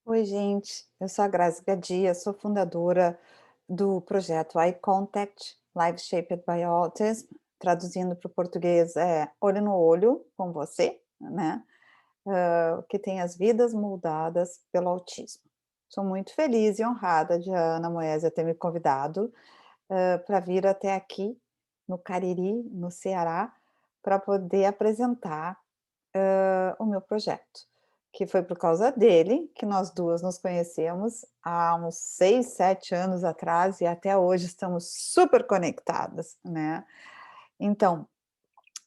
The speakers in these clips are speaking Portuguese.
Oi, gente. Eu sou a Grazi Gadia, sou fundadora do projeto Eye Contact, Life Shaped by Autism, traduzindo para o português Olho no Olho com você, né? Que tem as vidas moldadas pelo autismo. Sou muito feliz e honrada de a Ana Moésia ter me convidado para vir até aqui no Cariri, no Ceará, para poder apresentar o meu projeto, que foi por causa dele que nós 2 nos conhecemos há uns 6, 7 anos atrás e até hoje estamos super conectadas, né. Então,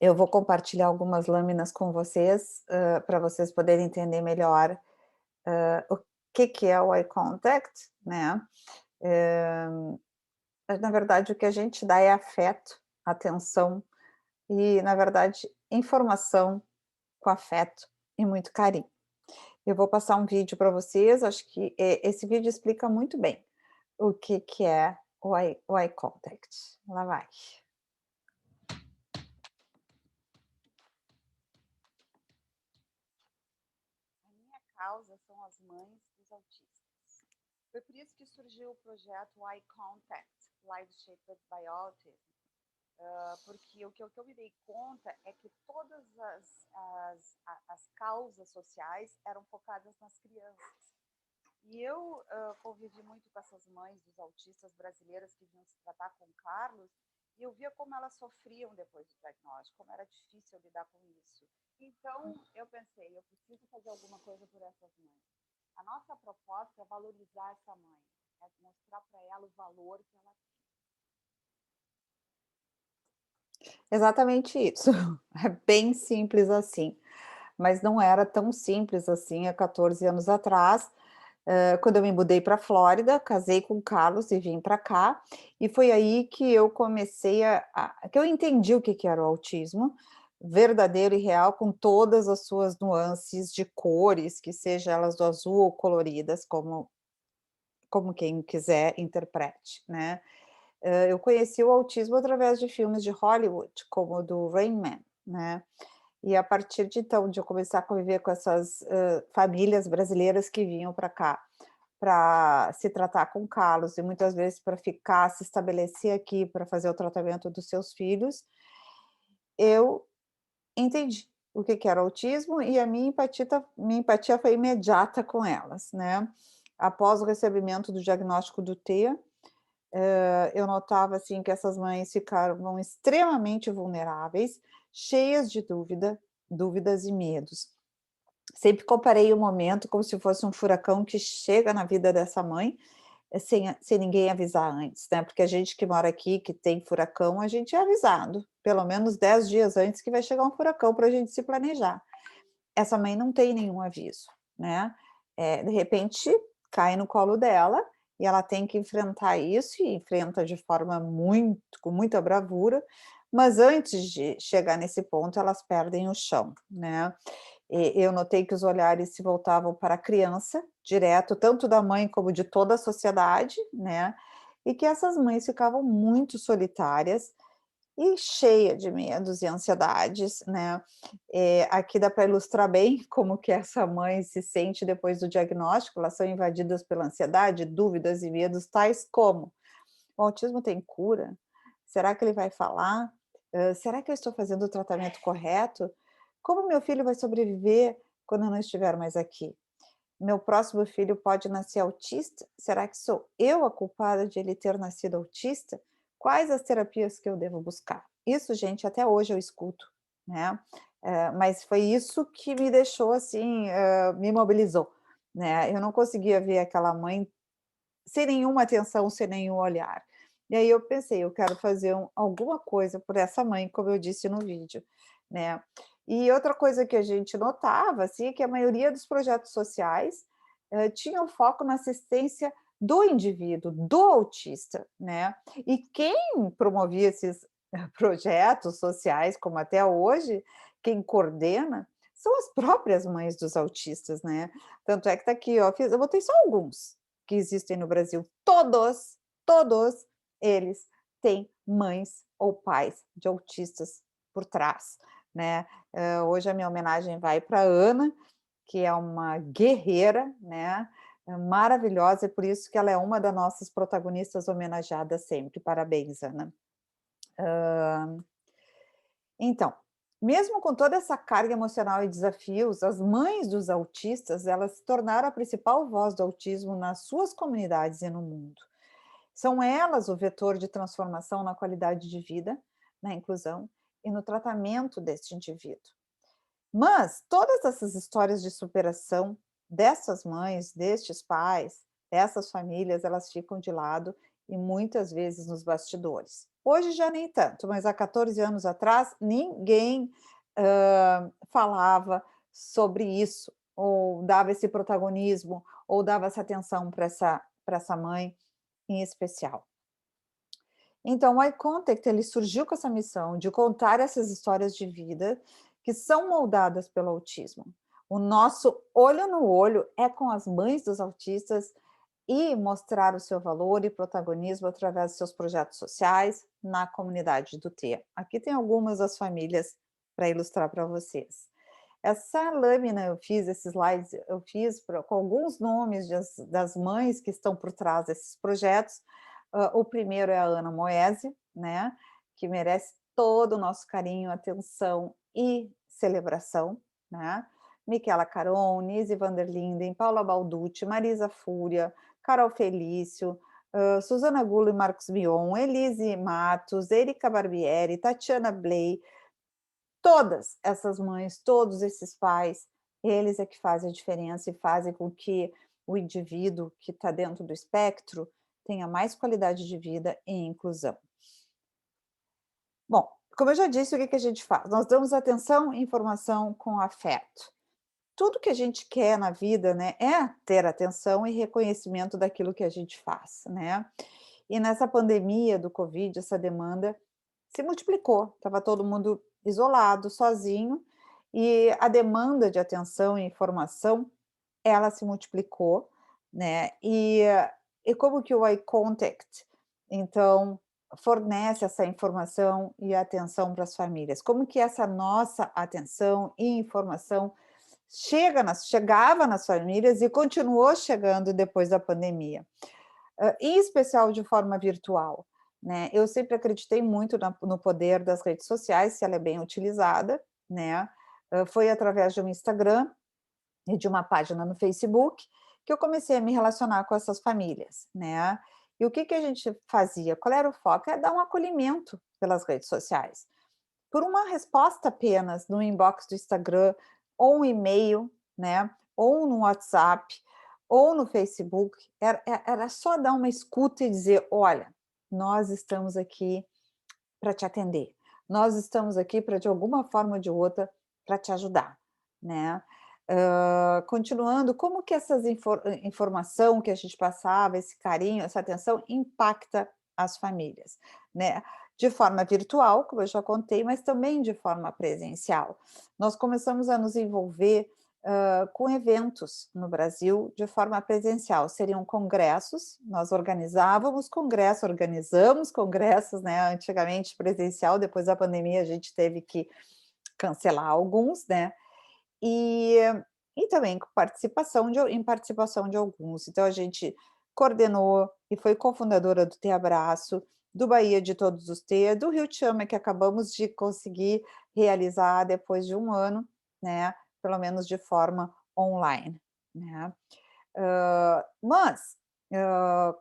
eu vou compartilhar algumas lâminas com vocês, pra vocês poderem entender melhor, o que é o eye contact, né. Na verdade o que a gente dá é afeto, atenção e, na verdade, informação com afeto e muito carinho. Eu vou passar um vídeo para vocês, acho que, esse vídeo explica muito bem o que é o eye contact. Lá vai. A minha causa são as mães dos autistas. Foi por isso que surgiu o projeto Eye Contact, Life Shaped by Autism, porque o que eu me dei conta é que todas as causas sociais eram focadas nas crianças. E eu convivi muito com essas mães dos autistas brasileiras que vinham se tratar com o Carlos, e eu via como elas sofriam depois do diagnóstico, como era difícil lidar com isso. Então, eu pensei, eu preciso fazer alguma coisa por essas mães. A nossa proposta é valorizar essa mãe, é mostrar para ela o valor que ela tem. Exatamente isso. É bem simples assim, mas não era tão simples assim há 14 anos atrás, quando eu me mudei pra Flórida, casei com o Carlos e vim para cá, e foi aí que eu comecei que eu entendi o que que era o autismo, verdadeiro e real, com todas as suas nuances de cores, que seja elas do azul ou coloridas, como quem quiser interprete, né. Eu conheci o autismo através de filmes de Hollywood, como o do Rain Man, né. E a partir de então, de eu começar a conviver com essas, famílias brasileiras que vinham para cá, para se tratar com o Carlos e muitas vezes para ficar, se estabelecer aqui para fazer o tratamento dos seus filhos, eu entendi o que que era autismo e a minha empatia foi imediata com elas, né. Após o recebimento do diagnóstico do T, eu notava, assim, que essas mães ficavam extremamente vulneráveis, cheias de dúvidas e medos. Sempre comparei o momento como se fosse um furacão que chega na vida dessa mãe, sem ninguém avisar antes, né, porque a gente que mora aqui, que tem furacão, a gente é avisado, pelo menos 10 dias antes que vai chegar um furacão para a gente se planejar. Essa mãe não tem nenhum aviso, né, de repente, cai no colo dela, e ela tem que enfrentar isso, e enfrenta de forma com muita bravura, mas antes de chegar nesse ponto, elas perdem o chão, né. Eu notei que os olhares se voltavam para a criança, direto, tanto da mãe como de toda a sociedade, né, e que essas mães ficavam muito solitárias e cheia de medos e ansiedades, né. Aqui dá para ilustrar bem como que essa mãe se sente depois do diagnóstico, elas são invadidas pela ansiedade, dúvidas e medos tais como: "O autismo tem cura? Será que ele vai falar? Será que eu estou fazendo o tratamento correto? Como meu filho vai sobreviver quando eu não estiver mais aqui? Meu próximo filho pode nascer autista? Será que sou eu a culpada de ele ter nascido autista? Quais as terapias que eu devo buscar?" Isso, gente, até hoje eu escuto, né, mas foi isso que me deixou assim, me mobilizou, né, eu não conseguia ver aquela mãe sem nenhuma atenção, sem nenhum olhar. E aí eu pensei: "Eu quero fazer alguma coisa por essa mãe", como eu disse no vídeo, né. E outra coisa que a gente notava, assim, é que a maioria dos projetos sociais, tinham foco na assistência do indivíduo, do autista, né. E quem promovia esses projetos sociais, como até hoje, quem coordena, são as próprias mães dos autistas, né. Tanto é que tá aqui, ó, eu botei só alguns que existem no Brasil, todos eles têm mães ou pais de autistas por trás, né. Hoje a minha homenagem vai para Ana, que é uma guerreira, né, É maravilhosa, e por isso que ela é uma das nossas protagonistas homenageadas sempre. Parabéns, Ana. Então, mesmo com toda essa carga emocional e desafios, as mães dos autistas, elas se tornaram a principal voz do autismo nas suas comunidades e no mundo. São elas o vetor de transformação na qualidade de vida, na inclusão e no tratamento deste indivíduo. Mas todas essas histórias de superação dessas mães, destes pais, dessas famílias, elas ficam de lado e muitas vezes nos bastidores. Hoje já nem tanto, mas há 14 anos atrás ninguém falava sobre isso, ou dava esse protagonismo, ou dava essa atenção para essa mãe em especial. Então, o iContact, ele surgiu com essa missão de contar essas histórias de vida que são moldadas pelo autismo. O nosso olho no olho é com as mães dos autistas e mostrar o seu valor e protagonismo através de seus projetos sociais na comunidade do T. Aqui tem algumas das famílias para ilustrar para vocês. Essa lâmina eu fiz, esses slides eu fiz com alguns nomes das mães que estão por trás desses projetos. O primeiro é a Ana Moese, né, que merece todo o nosso carinho, atenção e celebração, né. Michela Caron, Nise van der Linden, Paula Balducci, Marisa Fúria, Carol Felício, Suzana Gulo e Marcos Mion, Elise Matos, Erika Barbieri, Tatiana Bley, todas essas mães, todos esses pais, eles é que fazem a diferença e fazem com que o indivíduo que está dentro do espectro tenha mais qualidade de vida e inclusão. Bom, como eu já disse, o que a gente faz? Nós damos atenção e informação com afeto. Tudo que a gente quer na vida, né, é ter atenção e reconhecimento daquilo que a gente faz, né. E nessa pandemia do Covid, essa demanda se multiplicou, estava todo mundo isolado, sozinho, e a demanda de atenção e informação, ela se multiplicou, né, e como que o iContact, então, fornece essa informação e atenção para as famílias? Como que essa nossa atenção e informação chegava nas famílias e continuou chegando depois da pandemia? Em especial de forma virtual, né. Eu sempre acreditei muito no poder das redes sociais, se ela é bem utilizada, né. Foi através de um Instagram e de uma página no Facebook que eu comecei a me relacionar com essas famílias, né. E o que que a gente fazia? Qual era o foco? É dar um acolhimento pelas redes sociais. Por uma resposta apenas no inbox do Instagram, ou um e-mail, né, ou no WhatsApp, ou no Facebook, era só dar uma escuta e dizer: "Olha, nós estamos aqui para te atender, nós estamos aqui para de alguma forma ou de outra, para te ajudar", né. Continuando, como que essas informação que a gente passava, esse carinho, essa atenção impacta as famílias, né. De forma virtual, como eu já contei, mas também de forma presencial. Nós começamos a nos envolver, com eventos no Brasil de forma presencial, seriam congressos, nós organizamos congressos, né, antigamente presencial, depois da pandemia a gente teve que cancelar alguns, né, e e também com participação de alguns. Então a gente coordenou e foi cofundadora do T Abraço, do Bahia de Todos os T, do Rio Chama, que acabamos de conseguir realizar depois de um ano, né, pelo menos de forma online, né. Mas,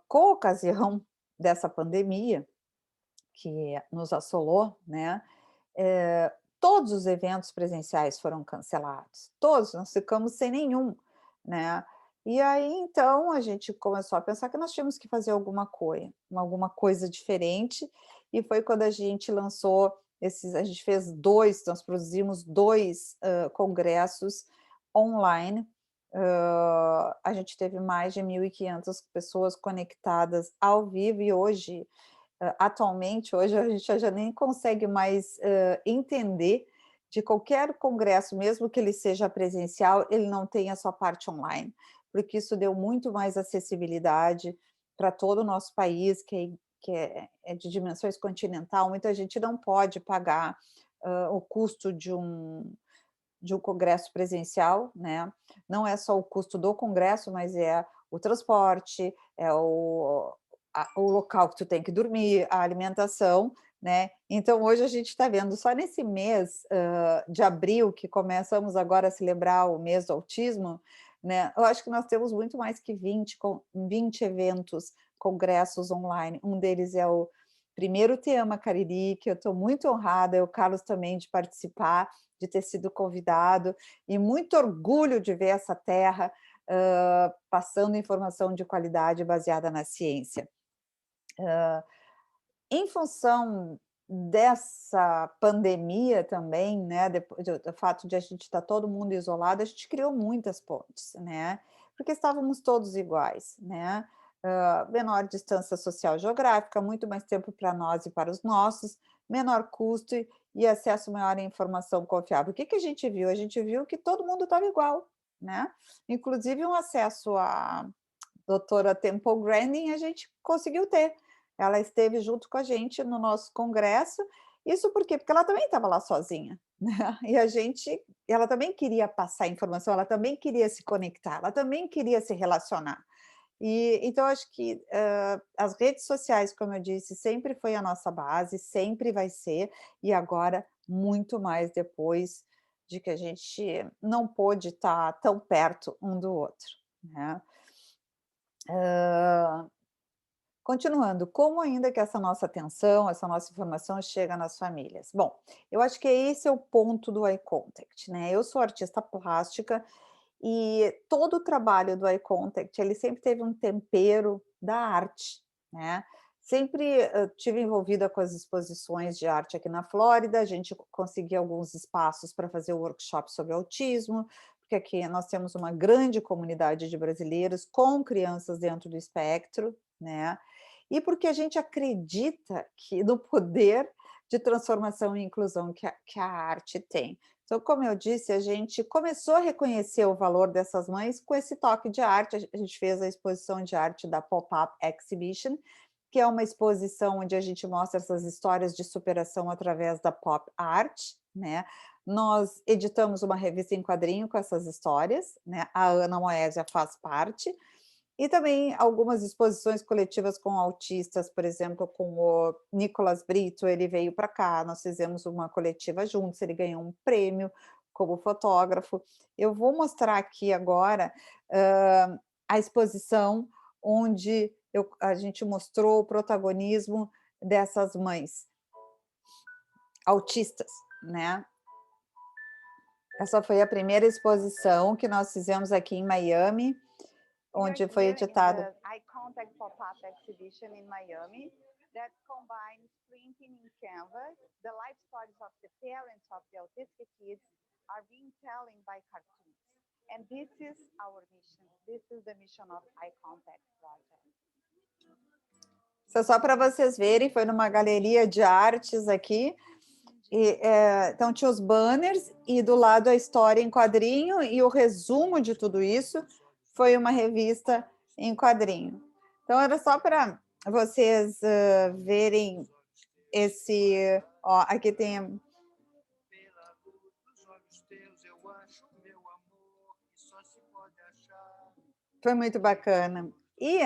com a ocasião dessa pandemia que nos assolou, né, todos os eventos presenciais foram cancelados, todos, nós ficamos sem nenhum, né. E aí, então, a gente começou a pensar que nós tínhamos que fazer alguma coisa diferente, e foi quando a gente lançou a gente fez 2, nós produzimos 2 congressos online. A gente teve mais de 1.500 pessoas conectadas ao vivo e hoje atualmente, hoje a gente já nem consegue mais, entender de qualquer congresso, mesmo que ele seja presencial, ele não tem a sua parte online, porque isso deu muito mais acessibilidade para todo o nosso país, que é de dimensões continental, muita gente não pode pagar, o custo de um congresso presencial, né, não é só o custo do congresso, mas é o transporte, é o local que tu tem que dormir, a alimentação, né. Então hoje a gente está vendo só nesse mês, de abril, que começamos agora a celebrar o mês do autismo, né, eu acho que nós temos muito mais que 20 eventos, congressos online. Um deles é o primeiro Te Ama Cariri, que eu estou muito honrada, e o Carlos também, de participar, de ter sido convidado, e muito orgulho de ver essa terra, passando informação de qualidade baseada na ciência. Em função dessa pandemia também, né, depois do fato de a gente estar todo mundo isolado, a gente criou muitas pontes, né, porque estávamos todos iguais, né, menor distância social geográfica, muito mais tempo para nós e para os nossos, menor custo e acesso maior à informação confiável. O que que a gente viu? A gente viu que todo mundo estava igual, né, inclusive um acesso à doutora Temple Grandin a gente conseguiu ter. Ela esteve junto com a gente no nosso congresso, isso por quê? Porque ela também estava lá sozinha, né, e ela também queria passar informação, ela também queria se conectar, ela também queria se relacionar. E então acho que, as redes sociais, como eu disse, sempre foi a nossa base, sempre vai ser, e agora muito mais depois de que a gente não pôde estar tão perto um do outro, né. Hã, Continuando, como ainda que essa nossa atenção, essa nossa informação chega nas famílias? Bom, eu acho que esse é o ponto do eye contact, né. Eu sou artista plástica e todo o trabalho do eye contact, ele sempre teve um tempero da arte, né. Sempre, tive envolvida com as exposições de arte aqui na Flórida, a gente conseguia alguns espaços para fazer workshop sobre autismo, porque aqui nós temos uma grande comunidade de brasileiros com crianças dentro do espectro, né, e porque a gente acredita que no poder de transformação e inclusão que a arte tem. Então, como eu disse, a gente começou a reconhecer o valor dessas mães com esse toque de arte. A gente fez a exposição de arte da Pop-Up Exhibition, que é uma exposição onde a gente mostra essas histórias de superação através da pop art, né. Nós editamos uma revista em quadrinho com essas histórias, né, a Ana Moésia faz parte, e também algumas exposições coletivas com autistas, por exemplo, com o Nicolas Brito, ele veio para cá, nós fizemos uma coletiva juntos, ele ganhou um prêmio como fotógrafo. Eu vou mostrar aqui agora, a exposição onde a gente mostrou o protagonismo dessas mães autistas, né. Essa foi a primeira exposição que nós fizemos aqui em Miami, onde foi editado. Eye Contact Pop-Up Exhibition in Miami that combines printing in canvas, the life stories of the parents of the autistic kids are being telling by cartoons. And this is our mission. This is the mission of Eye Contact Project. Isso é só para vocês verem, foi numa galeria de artes aqui, e, então tinha os banners e do lado a história em quadrinho e o resumo de tudo isso foi uma revista em quadrinho. Então era só para vocês, verem esse ó, aqui tem foi muito bacana. E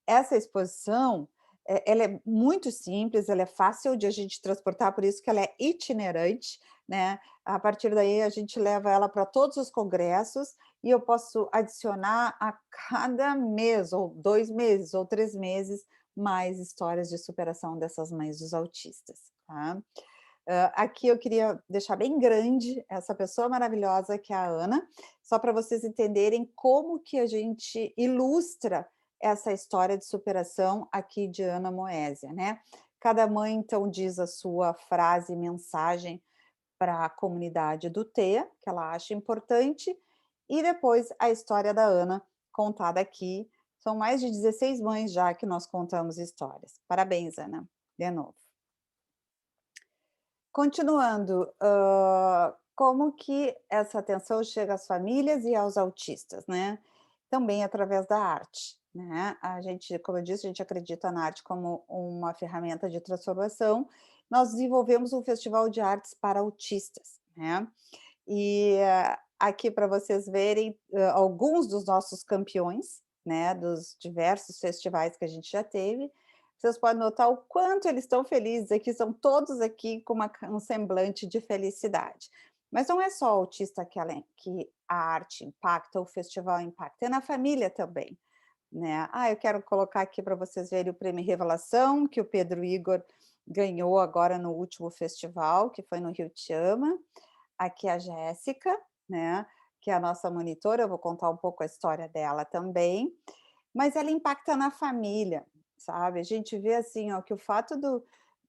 essa exposição, ela é muito simples, ela é fácil de a gente transportar, por isso que ela é itinerante, né. A partir daí a gente leva ela para todos os congressos e eu posso adicionar a cada mês, ou 2 meses, ou 3 meses, mais histórias de superação dessas mães dos autistas, tá. Aqui eu queria deixar bem grande essa pessoa maravilhosa que é a Ana, só para vocês entenderem como que a gente ilustra essa história de superação aqui de Ana Moésia, né. Cada mãe, então, diz a sua frase, mensagem para a comunidade do TEA, que ela acha importante, e depois a história da Ana contada aqui. São mais de 16 mães já que nós contamos histórias. Parabéns, Ana, de novo. Continuando, como que essa atenção chega às famílias e aos autistas, né? Também através da arte, né? A gente, como eu disse, a gente acredita na arte como uma ferramenta de transformação. Nós desenvolvemos um festival de artes para autistas, né? E aqui para vocês verem alguns dos nossos campeões, né, dos diversos festivais que a gente já teve. Vocês podem notar o quanto eles estão felizes aqui, são todos aqui com um semblante de felicidade. Mas não é só o autista que a arte impacta, o festival impacta, é na família também, né. Eu quero colocar aqui para vocês verem o prêmio Revelação, que o Pedro Igor ganhou agora no último festival, que foi no Rio Te Ama. Aqui a Jéssica, né, que é a nossa monitora, eu vou contar um pouco a história dela também, mas ela impacta na família, sabe. A gente vê, assim, ó, que o fato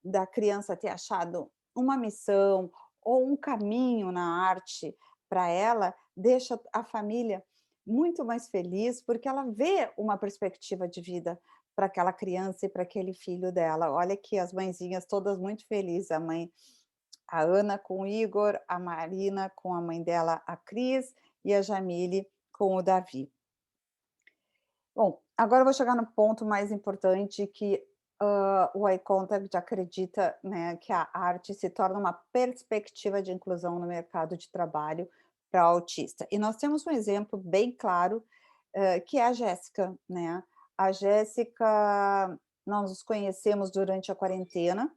da criança ter achado uma missão ou um caminho na arte para ela, deixa a família muito mais feliz, porque ela vê uma perspectiva de vida para aquela criança e para aquele filho dela. Olha aqui as mãezinhas todas muito felizes, a Ana com o Igor, a Marina com a mãe dela, a Cris, e a Jamile com o Davi. Bom, agora eu vou chegar no ponto mais importante que, o Eye Contact acredita, né, que a arte se torna uma perspectiva de inclusão no mercado de trabalho para autista. E nós temos um exemplo bem claro, que é a Jéssica, né. A Jéssica, nós nos conhecemos durante a quarentena,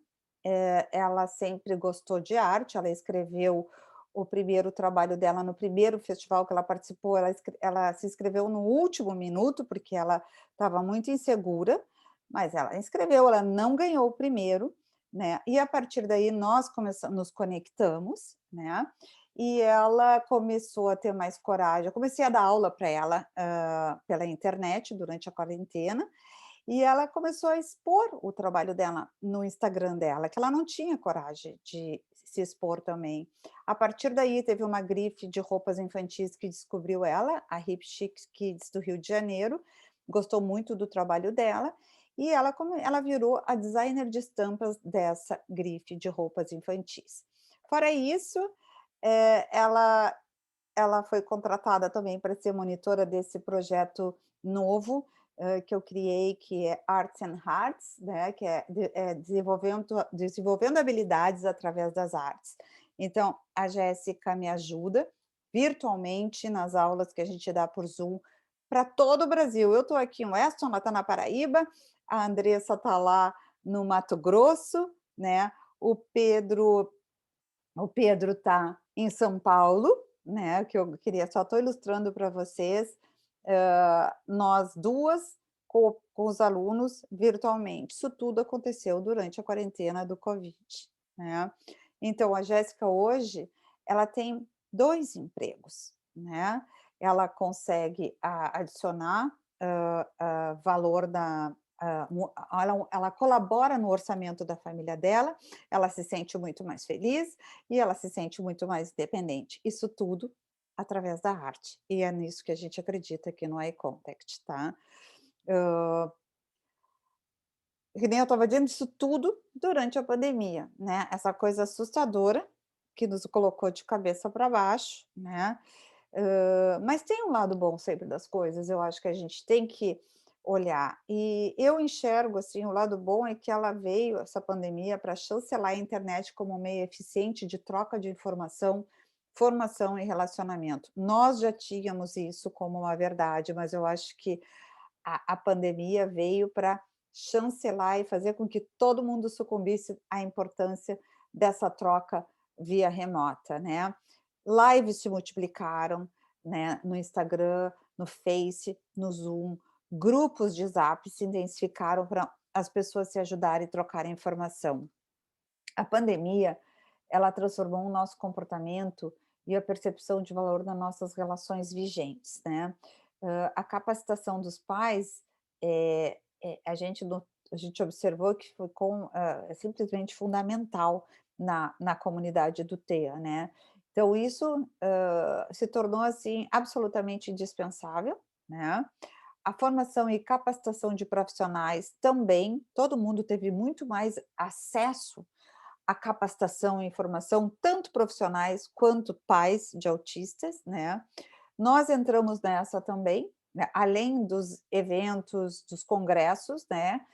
ela sempre gostou de arte, ela escreveu o primeiro trabalho dela no primeiro festival que ela participou, ela se inscreveu no último minuto, porque ela estava muito insegura, mas ela inscreveu, ela não ganhou o primeiro, né, e a partir daí nós começamos nos conectamos, né, e ela começou a ter mais coragem, eu comecei a dar aula para ela, pela internet durante a quarentena, e ela começou a expor o trabalho dela no Instagram dela, que ela não tinha coragem de se expor também. A partir daí, teve uma grife de roupas infantis que descobriu ela, a Hip Chic Kids do Rio de Janeiro, gostou muito do trabalho dela, e ela virou a designer de estampas dessa grife de roupas infantis. Fora isso, ela foi contratada também para ser monitora desse projeto novo, que eu criei, que é Arts and Hearts, né, que é desenvolvendo habilidades através das artes. Então, a Jéssica me ajuda virtualmente nas aulas que a gente dá por Zoom para todo o Brasil. Eu estou aqui em Weston, ela está na Paraíba, a Andressa está lá no Mato Grosso, né, o Pedro está em São Paulo, né, que eu queria só estou ilustrando para vocês, nós 2 com os alunos virtualmente. Isso tudo aconteceu durante a quarentena do Covid, né. Então a Jéssica hoje, ela tem 2 empregos, né, ela consegue adicionar, valor ela colabora no orçamento da família dela, ela se sente muito mais feliz e ela se sente muito mais independente. Isso tudo através da arte, e é nisso que a gente acredita aqui no Eye Contact, tá. Hã, que nem eu estava dizendo, isso tudo durante a pandemia, né, essa coisa assustadora que nos colocou de cabeça para baixo, né, mas tem um lado bom sempre das coisas, eu acho que a gente tem que olhar. E eu enxergo, assim, o lado bom é que ela veio, essa pandemia, para chancelar a internet como um meio eficiente de troca de informação, formação e relacionamento. Nós já tínhamos isso como uma verdade, mas eu acho que a pandemia veio para chancelar e fazer com que todo mundo sucumbisse à importância dessa troca via remota, né. Lives se multiplicaram, né, no Instagram, no Face, no Zoom, grupos de Zap se intensificaram para as pessoas se ajudarem e trocarem informação. A pandemia, ela transformou o nosso comportamento e a percepção de valor nas nossas relações vigentes, né. A capacitação dos pais, a gente observou que é simplesmente fundamental na comunidade do TEA, né. Então isso, se tornou, assim, absolutamente indispensável, né. A formação e capacitação de profissionais também, todo mundo teve muito mais acesso a capacitação e informação, tanto profissionais quanto pais de autistas, né. Nós entramos nessa também, né, além dos eventos, dos congressos, né,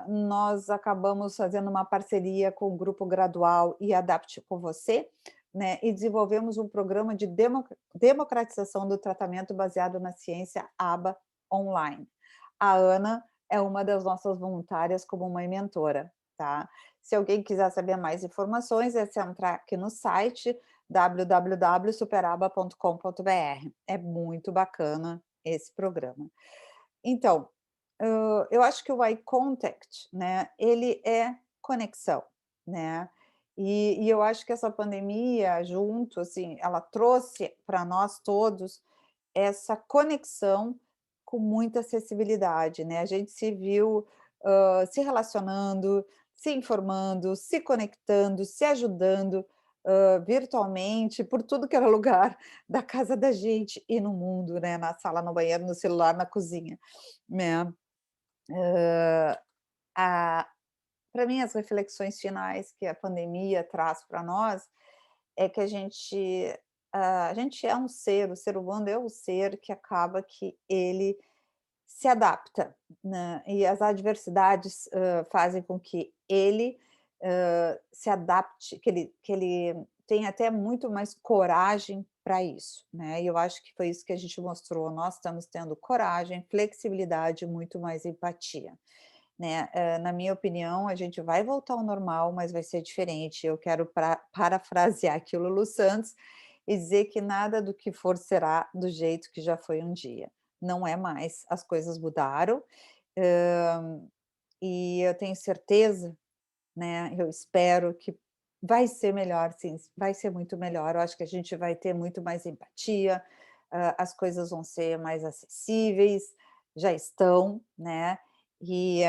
nós acabamos fazendo uma parceria com o Grupo Gradual e Adapte com Você, né, e desenvolvemos um programa de democratização do tratamento baseado na ciência ABA online. A Ana é uma das nossas voluntárias como mãe mentora, tá. Se alguém quiser saber mais informações, é só entrar aqui no site www.superaba.com.br. É muito bacana esse programa. Então, eu acho que o eye contact, né, ele é conexão, né, e eu acho que essa pandemia junto, assim, ela trouxe para nós todos essa conexão com muita acessibilidade, né, a gente se viu, se relacionando, se informando, se conectando, se ajudando, virtualmente, por tudo que era lugar da casa da gente e no mundo, né, na sala, no banheiro, no celular, na cozinha, né. Hã, a Para mim as reflexões finais que a pandemia traz para nós, é que a gente é um ser, o ser humano é um ser que acaba que ele se adapta, né, e as adversidades, fazem com que ele, se adapte, que ele tenha até muito mais coragem para isso, né, e eu acho que foi isso que a gente mostrou, nós estamos tendo coragem, flexibilidade e muito mais empatia, né. Na minha opinião, a gente vai voltar ao normal, mas vai ser diferente. Eu quero parafrasear aqui o Lulu Santos e dizer que nada do que for será do jeito que já foi um dia. Não é mais, as coisas mudaram, hã, e eu tenho certeza, né, eu espero que vai ser melhor sim, vai ser muito melhor. Eu acho que a gente vai ter muito mais empatia, as coisas vão ser mais acessíveis, já estão, né, e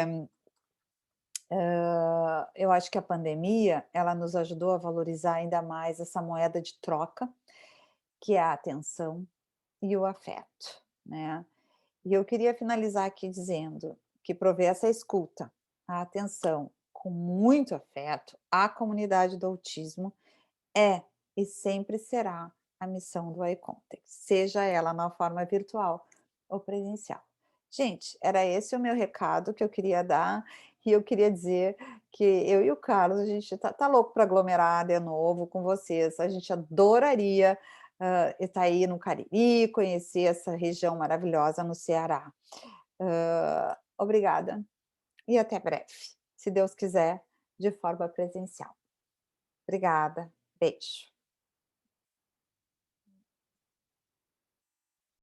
eu acho que a pandemia, ela nos ajudou a valorizar ainda mais essa moeda de troca, que é a atenção e o afeto, né. E eu queria finalizar aqui dizendo que prover essa escuta, a atenção, com muito afeto à comunidade do autismo é e sempre será a missão do iContact, seja ela na forma virtual ou presencial. Gente, era esse o meu recado que eu queria dar, e eu queria dizer que eu e o Carlos, a gente tá louco para aglomerar de novo com vocês, a gente adoraria, estar aí no Cariri, conhecer essa região maravilhosa no Ceará. Obrigada e até breve, se Deus quiser, de forma presencial. Obrigada, beijo.